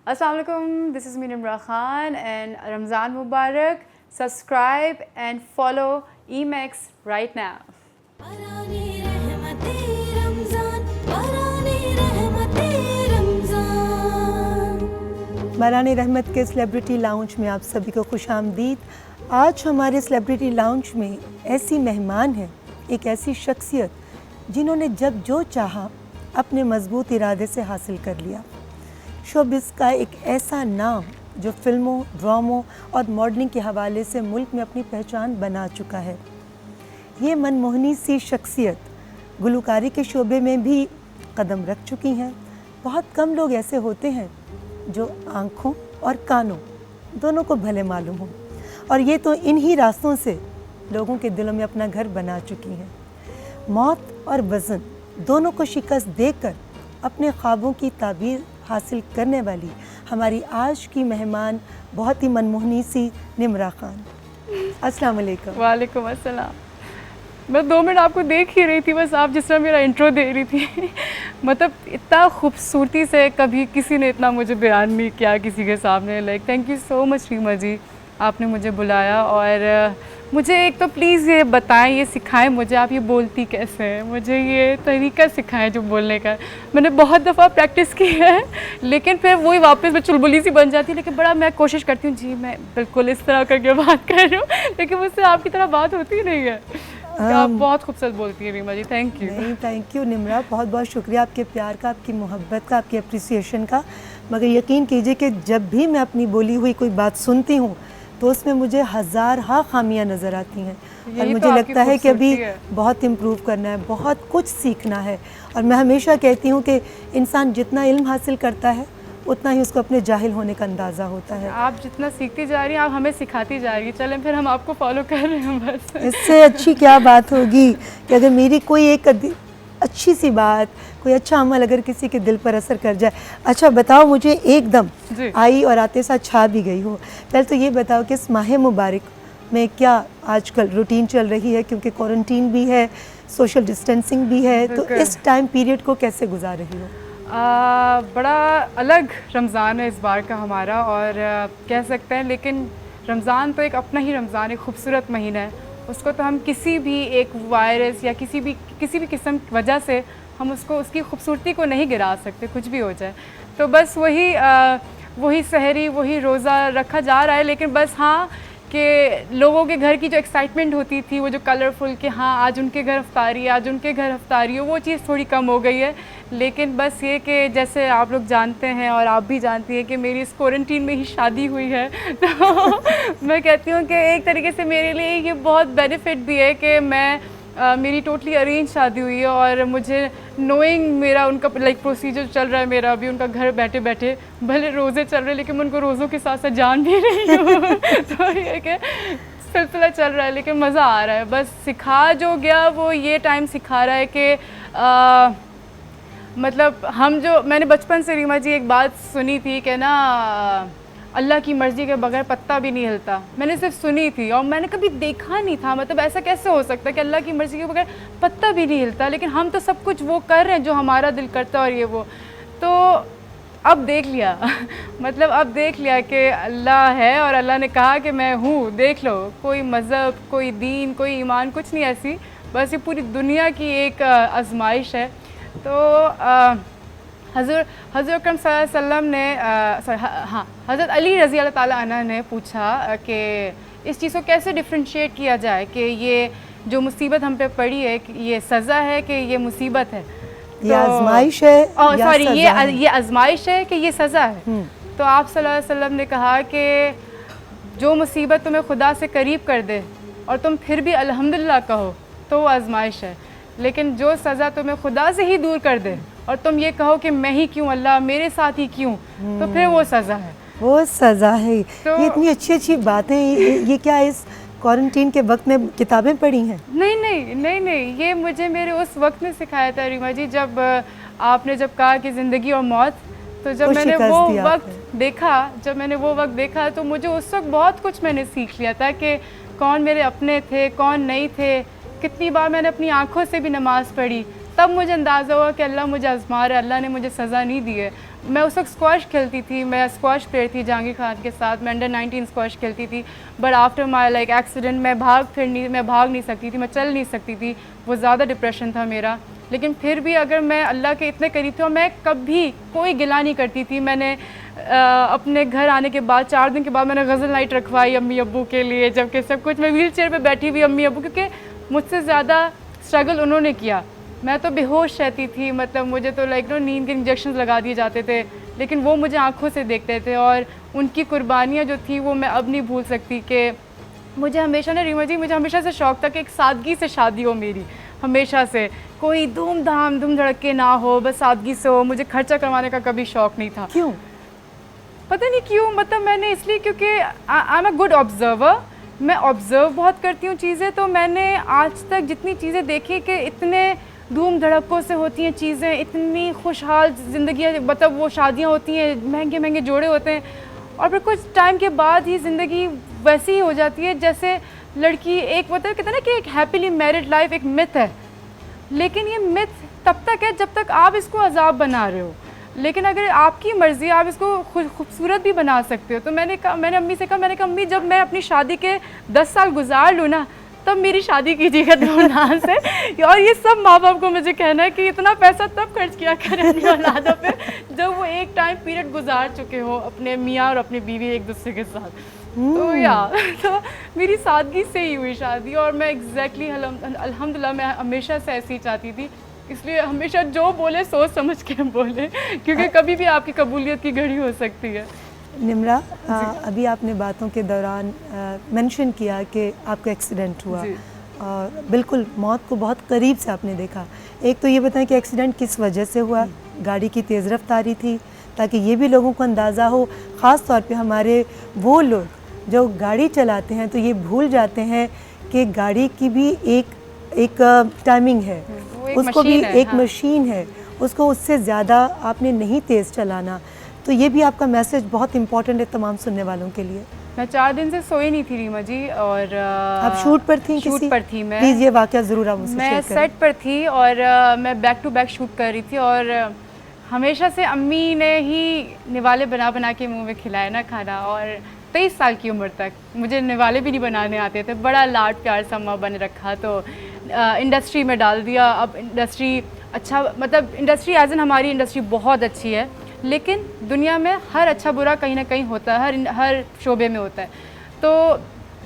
Assalamu alaikum, this is me Nimra Khan and Ramzan Mubarak. Subscribe and follow Emax right now. बारानी रहमत के celebrity lounge में आप सभी को खुशामदीद। आज हमारे सेलिब्रिटी लाउंज में ऐसी मेहमान है, एक ऐसी शख्सियत जिन्होंने जब जो चाहा अपने मजबूत इरादे से हासिल कर लिया। शोबिज़ का एक ऐसा नाम जो फिल्मों, ड्रामों और मॉडलिंग के हवाले से मुल्क में अपनी पहचान बना चुका है। ये मनमोहनी सी शख्सियत गुलकारी के शोबे में भी कदम रख चुकी हैं। बहुत कम लोग ऐसे होते हैं जो आँखों और कानों दोनों को भले मालूम हो, और ये तो इन्हीं रास्तों से लोगों के दिलों में अपना घर बना चुकी हैं। मौत और वज़न दोनों को शिकस्त देकर अपने ख्वाबों की ताबीर हासिल करने वाली हमारी आज की मेहमान बहुत ही मनमोहनी सी निम्रा खान। अस्सलाम वालेकुम। वालेकुम अस्सलाम। मैं 2 मिनट आपको देख ही रही थी, बस आप जिस तरह मेरा इंट्रो दे रही थी मतलब इतना खूबसूरती से कभी किसी ने इतना मुझे बयान नहीं किया किसी के सामने। Like thank you so much Reema ji, आपने मुझे बुलाया। और मुझे एक तो प्लीज़ ये बताएं, ये सिखाएं मुझे, आप ये बोलती कैसे हैं, मुझे ये तरीका सिखाएं जो बोलने का। मैंने बहुत दफ़ा प्रैक्टिस की है लेकिन फिर वही वापस मैं चुलबुली सी बन जाती है। लेकिन बड़ा मैं कोशिश करती हूँ जी मैं बिल्कुल इस तरह करके बात कर रही हूँ, लेकिन मुझसे आपकी तरह बात होती नहीं है। आप बहुत खूबसूरत बोलती हैं रीमा जी, थैंक यू। नहीं, थैंक यू निम्रा, बहुत बहुत शुक्रिया आपके प्यार का, आपकी मोहब्बत का, आपकी अप्रिसिएशन का। मगर यकीन कीजिए कि जब भी मैं अपनी बोली हुई कोई बात सुनती हूँ तो उसमें मुझे हज़ार खामियां नज़र आती हैं और मुझे लगता है कि अभी बहुत इम्प्रूव करना है, बहुत कुछ सीखना है। और मैं हमेशा कहती हूँ कि इंसान जितना इल्म हासिल करता है उतना ही उसको अपने जाहिल होने का अंदाज़ा होता है। आप जितना सीखती जा रही हैं आप हमें सिखाती जा रही हैं, चलें फिर हम आपको फॉलो कर रहे हैं बस। इससे अच्छी क्या बात होगी कि अगर मेरी कोई एक अच्छी सी बात, कोई अच्छा अमल अगर किसी के दिल पर असर कर जाए। अच्छा बताओ, मुझे एकदम आई और आते साथ छा भी गई हो। पहले तो ये बताओ कि इस माह मुबारक में क्या आजकल रूटीन चल रही है, क्योंकि क्वारंटीन भी है, सोशल डिस्टेंसिंग भी है, तो इस टाइम पीरियड को कैसे गुजार रही हो? बड़ा अलग रमज़ान है इस बार का हमारा, और कह सकते हैं, लेकिन रमज़ान तो एक अपना ही रमज़ान, एक खूबसूरत महीना है। उसको तो हम किसी भी एक वायरस या किसी भी किस्म की वजह से हम उसको उसकी खूबसूरती को नहीं गिरा सकते, कुछ भी हो जाए। तो बस वही सहरी, वही रोज़ा रखा जा रहा है। लेकिन बस हाँ कि लोगों के घर की जो एक्साइटमेंट होती थी, वो जो कलरफुल कि हाँ आज उनके घर अफ्तारी है, आज उनके घर अफ्तारी हो, वो चीज़ थोड़ी कम हो गई है। लेकिन बस ये कि जैसे आप लोग जानते हैं और आप भी जानती हैं कि मेरी इस क्वारंटीन में ही शादी हुई है तो मैं कहती हूँ कि एक तरीके से मेरे लिए ये बहुत बेनिफिट भी है कि मैं मेरी टोटली अरेंज शादी हुई है और मुझे नोइंग मेरा उनका लाइक प्रोसीजर चल रहा है मेरा अभी, उनका घर बैठे बैठे भले रोज़े चल रहे हैं लेकिन मैं उनको रोज़ों के साथ साथ जान भी रही हूँ तो ये कि सिलसिला चल रहा है लेकिन मज़ा आ रहा है। बस सिखा जो गया वो ये टाइम सिखा रहा है कि मतलब हम जो मैंने बचपन से रीमा जी एक बात सुनी थी कि ना अल्लाह की मर्ज़ी के बगैर पत्ता भी नहीं हिलता। मैंने सिर्फ सुनी थी और मैंने कभी देखा नहीं था, मतलब ऐसा कैसे हो सकता है कि अल्लाह की मर्ज़ी के बगैर पत्ता भी नहीं हिलता, लेकिन हम तो सब कुछ वो कर रहे हैं जो हमारा दिल करता है और ये वो। तो अब देख लिया मतलब अब देख लिया कि अल्लाह है और अल्लाह ने कहा कि मैं हूँ, देख लो। कोई मज़हब, कोई दीन, कोई ईमान कुछ नहीं ऐसी, बस ये पूरी दुनिया की एक आजमाइश है। तो हज़रत अकरम सल्लल्लाहु अलैहि वसल्लम ने हज़रत अली रज़ी अल्लाह ताला अन्हु ने पूछा कि इस चीज़ को कैसे डिफ्रेंशिएट किया जाए कि ये जो मुसीबत हम पे पड़ी है कि ये सज़ा है कि ये मुसीबत है, ये आजमाइश है, सॉरी ये आजमाइश है कि ये सज़ा है। तो आप सल्लल्लाहु अलैहि वसल्लम ने कहा कि जो मुसीबत तुम्हें खुदा से करीब कर दे और तुम फिर भी अल्हम्दुलिल्लाह कहो तो वो आजमाइश है, लेकिन जो सज़ा तुम्हें खुदा से ही दूर कर दे और तुम ये कहो कि मैं ही क्यों, अल्लाह मेरे साथ ही क्यों, तो फिर वो सज़ा है, वो सज़ा है। तो ये इतनी अच्छी अच्छी बातें, ये क्या इस क्वारंटीन के वक्त में किताबें पढ़ी हैं? नहीं, ये मुझे मेरे उस वक्त में सिखाया था रीमा जी, जब आपने जब कहा कि ज़िंदगी और मौत, तो जब मैंने वो वक्त देखा तो मुझे उस वक्त बहुत कुछ मैंने सीख लिया था कि कौन मेरे अपने थे, कौन नहीं थे। कितनी बार मैंने अपनी आँखों से भी नमाज़ पढ़ी, तब मुझे अंदाज़ा हुआ कि अल्लाह मुझे आज़मा रहा है, अल्लाह ने मुझे सज़ा नहीं दी है। मैं उस वक्त स्क्वॉश खेलती थी, मैं स्क्वॉश प्लेयर थी जहांगीर खान के साथ, मैं अंडर-19 स्क्वॉश खेलती थी। But after my like accident मैं भाग नहीं सकती थी, मैं चल नहीं सकती थी, वो ज़्यादा डिप्रेशन था मेरा। लेकिन फिर भी अगर मैं अल्लाह के इतने करीब थी और मैं कभी कोई गिला नहीं करती थी। मैंने अपने घर आने के बाद 4 दिन के बाद मैंने गज़ल नाइट रखवाई अम्मी अब्बू के लिए, जबकि सब कुछ मैं व्हील चेयर पर बैठी हुई अम्मी अब्बू, क्योंकि मुझसे ज़्यादा स्ट्रगल उन्होंने किया। मैं तो बेहोश रहती थी, मतलब मुझे तो लाइक नींद के इंजेक्शन लगा दिए जाते थे, लेकिन वो मुझे आंखों से देखते थे और उनकी कुर्बानियाँ जो थी वो मैं अब नहीं भूल सकती। कि मुझे हमेशा ना रीमा जी, मुझे हमेशा से शौक़ था कि एक सादगी से शादी हो मेरी, हमेशा से कोई धूम धड़के ना हो, बस सादगी से हो। मुझे खर्चा करवाने का कभी शौक़ नहीं था। क्यों? पता नहीं क्यों, मतलब मैंने इसलिए क्योंकि I am a good observer, मैं ऑब्ज़र्व बहुत करती हूँ चीज़ें। तो मैंने आज तक जितनी चीज़ें देखी कि इतने धूम धड़कों से होती हैं चीज़ें, इतनी खुशहाल ज़िंदगी, मतलब वो शादियाँ होती हैं, महंगे महंगे जोड़े होते हैं, और फिर कुछ टाइम के बाद ही ज़िंदगी वैसी ही हो जाती है जैसे लड़की एक, मतलब कहते हैं ना कि एक हैप्पीली मैरिड लाइफ एक मिथ है, लेकिन ये मिथ तब तक है जब तक आप इसको अजाब बना रहे हो। लेकिन अगर आपकी मर्ज़ी, आप इसको खूबसूरत भी बना सकते हो। तो मैंने अम्मी से कहा, मैंने कहा अम्मी जब मैं अपनी शादी के 10 साल गुजार लूँ ना, तब मेरी शादी कीजिएगा धूमधाम से। और ये सब माँ बाप को मुझे कहना है कि इतना पैसा तब खर्च किया करें अपनी औलादों पे जब वो एक टाइम पीरियड गुजार चुके हो अपने मियाँ और अपनी बीवी एक दूसरे के साथ। तो मेरी सादगी से ही हुई शादी, और मैं एग्जैक्टली अल्हम्दुलिल्लाह मैं हमेशा से ऐसी चाहती थी। इसलिए हमेशा जो बोले सोच समझ के बोले, क्योंकि कभी भी आपकी कबूलियत की घड़ी हो सकती है। निम्रा, अभी आपने बातों के दौरान मेंशन किया कि आपका एक्सीडेंट हुआ और बिल्कुल मौत को बहुत करीब से आपने देखा। एक तो ये बताएं कि एक्सीडेंट किस वजह से हुआ? गाड़ी की तेज़ रफ्तारी थी, ताकि ये भी लोगों को अंदाज़ा हो, ख़ास तौर पे हमारे वो लोग जो गाड़ी चलाते हैं तो ये भूल जाते हैं कि गाड़ी की भी एक टाइमिंग है, उसको भी एक मशीन है, उसको उससे ज़्यादा आपने नहीं तेज़ चलाना। तो ये भी आपका मैसेज बहुत इंपॉर्टेंट है तमाम सुनने वालों के लिए। मैं 4 दिन से सोई नहीं थी रीमा जी, और आप शूट पर थी? शूट पर थी मैं। प्लीज़ ये वाक़या ज़रूर आप मुझसे शेयर मैं करें। सेट पर थी और मैं बैक टू बैक शूट कर रही थी, और हमेशा से अम्मी ने ही निवाले बना के मुंह में खिलाया ना खाना, और 23 साल की उम्र तक मुझे निवाले भी नहीं बनाने आते थे। बड़ा लाड प्यार सा अम्मा बन रखा, तो इंडस्ट्री में डाल दिया। अब इंडस्ट्री अच्छा, मतलब इंडस्ट्री एज एन हमारी इंडस्ट्री बहुत अच्छी है, लेकिन दुनिया में हर अच्छा बुरा कहीं ना कहीं होता है, हर शोबे में होता है। तो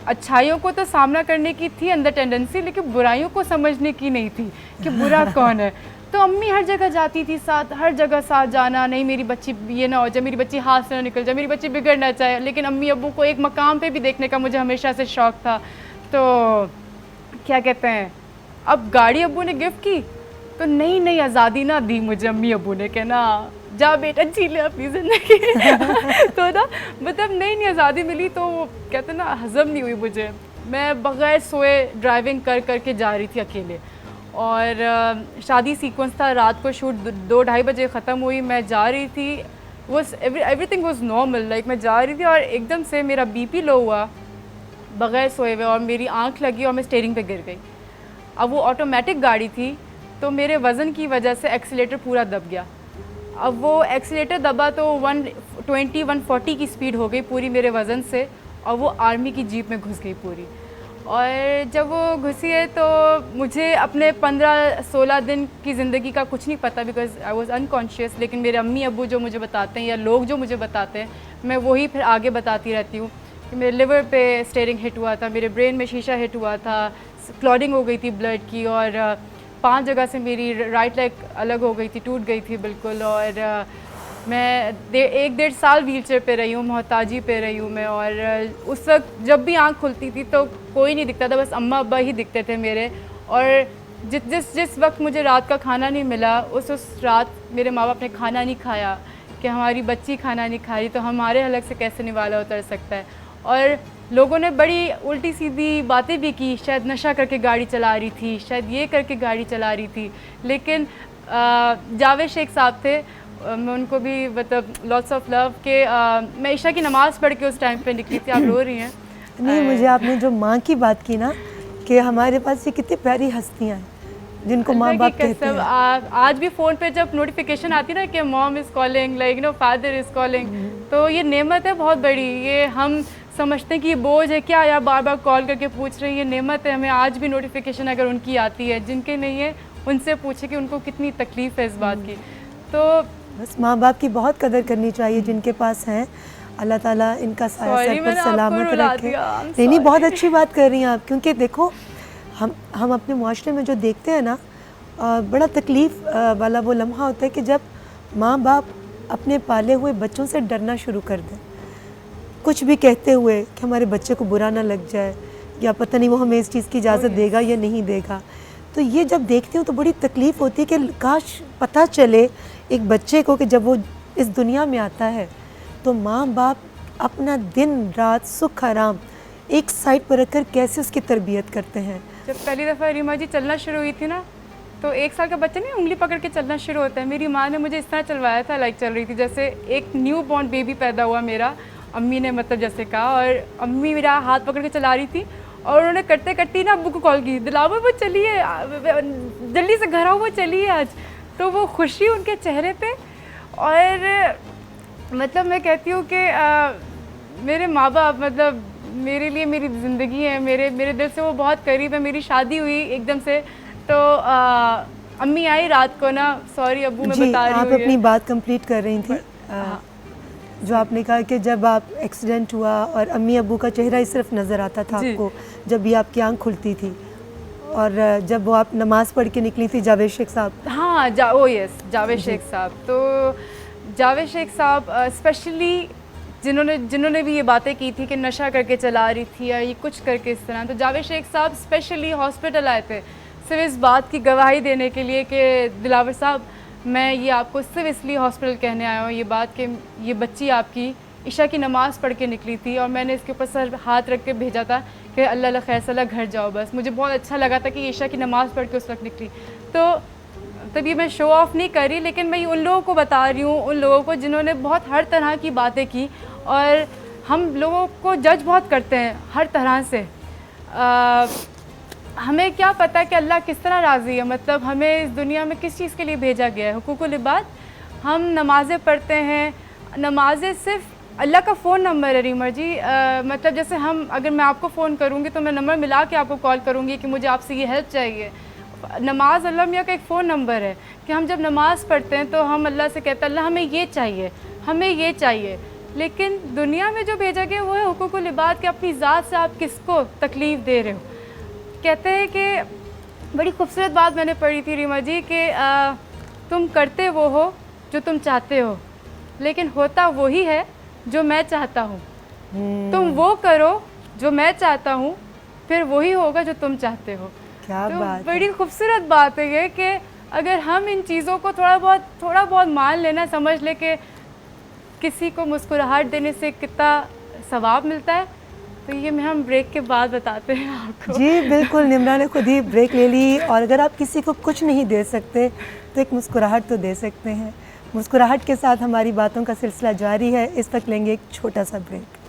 अच्छाइयों को तो सामना करने की थी अंदर टेंडेंसी, लेकिन बुराइयों को समझने की नहीं थी कि बुरा कौन है। तो अम्मी हर जगह जाती थी साथ, हर जगह साथ जाना, नहीं मेरी बच्ची ये ना हो जाए, मेरी बच्ची हाथ से ना निकल जाए, मेरी बच्ची बिगड़ ना चाहे। लेकिन अम्मी अब्बू को एक मकाम पे भी देखने का मुझे हमेशा से शौक़ था। तो क्या कहते हैं, अब गाड़ी अब्बू ने गिफ्ट की तो नई आज़ादी ना दी मुझे अम्मी अब्बू ने, कहना जा बेटा जी ले अपनी ज़िंदगी। तो ना मतलब नई आज़ादी मिली, तो कहते ना हज़म नहीं हुई मुझे। मैं बग़ैर सोए ड्राइविंग कर के जा रही थी अकेले, और शादी सीक्वेंस था, रात को शूट 2-2:30 बजे ख़त्म हुई। मैं जा रही थी, एवरीथिंग वाज नॉर्मल, लाइक मैं जा रही थी और एकदम से मेरा बीपी लो हुआ बग़ैर सोए हुए, और मेरी आँख लगी और मैं स्टीयरिंग पे गिर गई। अब वो ऑटोमेटिक गाड़ी थी, तो मेरे वज़न की वजह से एक्सीलेटर पूरा दब गया। अब वो एक्सीलेटर दबा तो 120-140 की स्पीड हो गई पूरी मेरे वज़न से, और वो आर्मी की जीप में घुस गई पूरी। और जब वो घुसी है तो मुझे अपने 15-16 दिन की ज़िंदगी का कुछ नहीं पता, बिकॉज़ आई वाज अनकॉन्शियस। लेकिन मेरे अम्मी अब्बू जो मुझे बताते हैं या लोग जो मुझे बताते हैं, मैं वही फिर आगे बताती रहती हूँ कि मेरे लिवर पे स्टीयरिंग हिट हुआ था, मेरे ब्रेन में शीशा हिट हुआ था, क्लॉटिंग हो गई थी ब्लड की, और 5 जगह से मेरी राइट लेग अलग हो गई थी, टूट गई थी बिल्कुल। और मैं 1-1.5 साल व्हीलचेयर पे रही हूँ, मोहताजी पे रही हूँ मैं। और उस वक्त जब भी आँख खुलती थी तो कोई नहीं दिखता था, बस अम्मा अब्बा ही दिखते थे मेरे। और जिस वक्त मुझे रात का खाना नहीं मिला, उस रात मेरे माँ बाप ने खाना नहीं खाया कि हमारी बच्ची खाना नहीं खाई, तो हमारे हलक से कैसे निवाला उतर सकता है। और लोगों ने बड़ी उल्टी सीधी बातें भी की, शायद नशा करके गाड़ी चला रही थी, शायद ये करके गाड़ी चला रही थी। लेकिन जावेद शेख साहब थे, मैं उनको भी मतलब लॉट्स ऑफ लव के मैं ईशा की नमाज़ पढ़ के उस टाइम पे निकली थी। आप रो रही हैं? नहीं, मुझे आपने जो माँ की बात की ना, कि हमारे पास ये कितनी प्यारी हस्तियाँ हैं, जिनको माँ बाप कहते हैं। आज भी फ़ोन पे जब नोटिफिकेशन आती ना कि mom is calling, like father is calling, तो ये नेमत है बहुत बड़ी। ये हम समझते हैं कि ये बोझ है क्या, या बार बार कॉल करके पूछ रही है। ये नेमत है, हमें आज भी नोटिफिकेशन अगर उनकी आती है, जिनके नहीं है उनसे पूछे कि उनको कितनी तकलीफ़ है इस बात की। तो बस माँ बाप की बहुत कदर करनी चाहिए जिनके पास हैं। अल्लाह ताला इनका साया सर पर सलामत रखे। नहीं, बहुत अच्छी बात कर रही हैं आप, क्योंकि देखो हम अपने मुआशरे में जो देखते हैं ना, बड़ा तकलीफ़ वाला वो लम्हा होता है कि जब माँ बाप अपने पाले हुए बच्चों से डरना शुरू कर दें, कुछ भी कहते हुए कि हमारे बच्चे को बुरा ना लग जाए, या पता नहीं वो हमें इस चीज़ की इजाज़त देगा या नहीं देगा। तो ये जब देखती हूँ तो बड़ी तकलीफ़ होती है कि काश पता चले एक बच्चे को कि जब वो इस दुनिया में आता है तो माँ बाप अपना दिन रात सुख आराम एक साइड पर रखकर कैसे उसकी तरबियत करते हैं। जब पहली दफ़ा रीमा जी चलना शुरू हुई थी ना, तो 1 साल का बच्चा नहीं उंगली पकड़ के चलना शुरू होता है। मेरी माँ ने मुझे इस तरह चलवाया था, लाइक चल रही थी जैसे एक न्यू बॉर्न बेबी पैदा हुआ मेरा। अम्मी ने मतलब जैसे कहा, और अम्मी मेरा हाथ पकड़ के चला रही थी, और उन्होंने करते करते ना अब्बू को कॉल की, दिलावर वो चलिए, जल्दी से घर आओ, वो चलिए आज। तो वो खुशी उनके चेहरे पे, और मतलब मैं कहती हूँ कि मेरे माँ बाप मतलब मेरे लिए मेरी ज़िंदगी है, मेरे दिल से वो बहुत करीब है। मेरी शादी हुई एकदम से, तो अम्मी आई रात को ना, सॉरी अब्बू मैं बता रही हूँ। आप अपनी बात कंप्लीट कर रही थी। जो आपने कहा कि जब आप एक्सीडेंट हुआ और अम्मी अब्बू का चेहरा ही सिर्फ नज़र आता था आपको जब भी आपकी आंख खुलती थी, और जब वो आप नमाज़ पढ़ के निकली थी जावेद शेख साहब। हाँ, यस, जावेद शेख साहब। तो जावेद शेख साहब स्पेशली जिन्होंने भी ये बातें की थी कि नशा करके चला रही थी या ये कुछ करके इस तरह, तो जावेद शेख साहब स्पेशली हॉस्पिटल आए थे सिर्फ इस बात की गवाही देने के लिए कि दिलावर साहब, मैं ये आपको सिर्फ इसलिए हॉस्पिटल कहने आया हूँ ये बात कि ये बच्ची आपकी इशा की नमाज़ पढ़ के निकली थी, और मैंने इसके ऊपर सर हाथ रख के भेजा था कि अल्लाह खैर सला घर जाओ बस। मुझे बहुत अच्छा लगा था कि ईशा की नमाज़ पढ़ के उस वक्त निकली। तो तभी मैं शो ऑफ़ नहीं कर रही, लेकिन मैं उन लोगों को बता रही हूँ, उन लोगों को जिन्होंने बहुत हर तरह की बातें की, और हम लोगों को जज बहुत करते हैं हर तरह से। हमें क्या पता कि अल्लाह किस तरह राज़ी है, मतलब हमें इस दुनिया में किस चीज़ के लिए भेजा गया है। हुकूकुल इबाद, हम नमाज़ें पढ़ते हैं, नमाज़ें सिर्फ अल्लाह का फ़ोन नंबर है रीमा जी। मतलब जैसे हम, अगर मैं आपको फ़ोन करूँगी तो मैं नंबर मिला के आपको कॉल करूँगी कि मुझे आपसे ये हेल्प चाहिए। नमाज अल्लाह मियाँ का एक फ़ोन नंबर है कि हम जब नमाज़ पढ़ते हैं तो हम अल्लाह से कहते हैं अल्लाह हमें ये चाहिए, हमें ये चाहिए। लेकिन दुनिया में जो भेजा गया वो है हुकूकुल इबाद कि अपनी ज़ात से आप किसको तकलीफ़ दे रहे हो। कहते हैं कि बड़ी खूबसूरत बात मैंने पढ़ी थी रीमा जी कि तुम करते वो हो जो तुम चाहते हो, लेकिन होता वही है जो मैं चाहता हूँ। तुम वो करो जो मैं चाहता हूँ, फिर वही होगा जो तुम चाहते हो। क्या तो बात बड़ी खूबसूरत बात है ये कि अगर हम इन चीज़ों को थोड़ा बहुत मान लेना, समझ ले कि किसी को मुस्कुराहट देने से कितना सवाब मिलता है, तो ये मैं हम ब्रेक के बाद बताते हैं आपको। जी बिल्कुल, निम्रा ने खुद ही ब्रेक ले ली। और अगर आप किसी को कुछ नहीं दे सकते तो एक मुस्कुराहट तो दे सकते हैं। मुस्कुराहट के साथ हमारी बातों का सिलसिला जारी है। इस वक्त लेंगे एक छोटा सा ब्रेक।